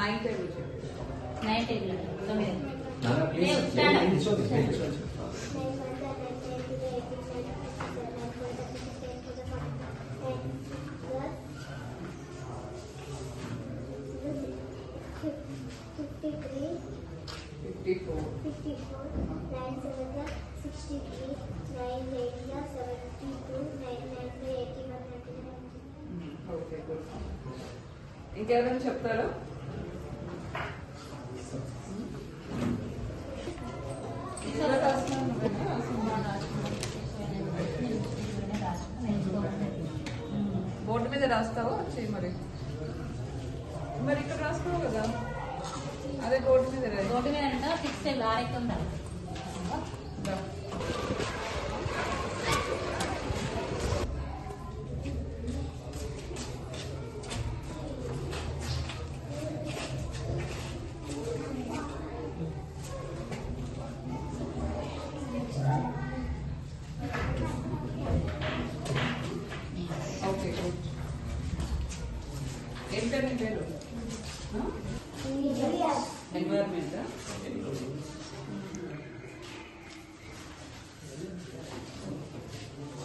9 table 9 table 9 Nana, please. Please. ఇంకేమైనా చెప్తారా? Board మీద రాస్తావా చెయ్యి మరి ఇక్కడ రాస్తావు కదా, అదే బోర్డు మీద బోర్డు మీద అంటే ఫిక్స్ ఆరెక్కి ఉండాలి. ఏం పేరు నీ పేరు? ఎన్వైరన్మెంట్.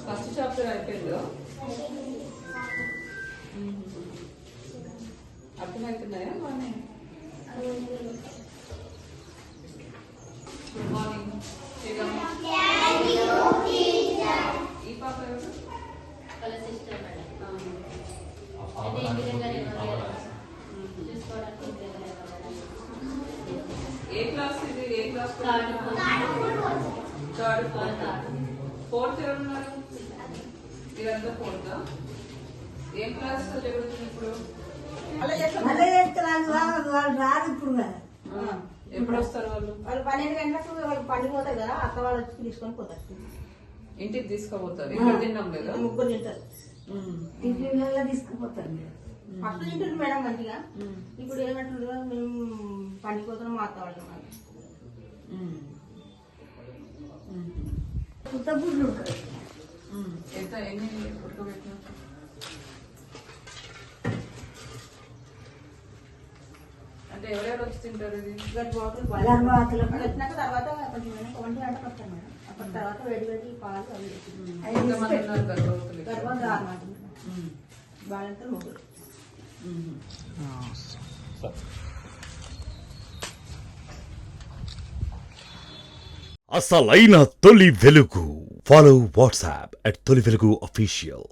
ఫస్ట్ చాప్టర్ అయిపోయిందో? అర్థమవుతున్నాయా? Morning good morning. ఈ పాప ఎవరు? వాళ్ళ సిస్టర్ మేడం. ఏ క్లాస్ ఇది? ఏ క్లాస్? థర్డ్ ఫోర్త్ ఎవరున్నారు? ఇదంతా ఫోర్త్. ఏం క్లాస్ జరుగుతుంది ఇప్పుడు? వాళ్ళు రాదు ఇప్పుడు. ఎప్పుడు వస్తారు వాళ్ళు? వాళ్ళు 12 గంటలకు వాళ్ళు పండిపోతారు కదా, అక్క వాళ్ళు వచ్చి తీసుకొని పోతారు. ఇంటికి తీసుకుపోతారు. ఇక్కడ తిన్నాం లేదా? ముగ్గురు తింటారు. టిఫిన్లలో తీసుకుపోతారు. ఫస్ట్ తింటారు మేడం మంచిగా. ఇప్పుడు ఏమంటారు, మేము పండిపోతున్నాం మా అక్క వాళ్ళు. కొత్త గుడ్లు ఉంటాయి. ఎంత ఎన్ని ఉడకబెట్టినా? అంటే ఎవరెవరు వచ్చి తింటారు ఇది? వచ్చినాక తర్వాత కొంచెం 1 గంటకు వస్తాను మేడం. అప్పటి తర్వాత వేడి వేడి పాలు అవి ఎంతమంది ఉన్నారు గర్భవతులు? గర్భం రామాట వాళ్ళంతా ముగ్గురు. అసలైన తొలి వెలుగు. ఫాలో వాట్సాప్ @తొలి వెలుగు official.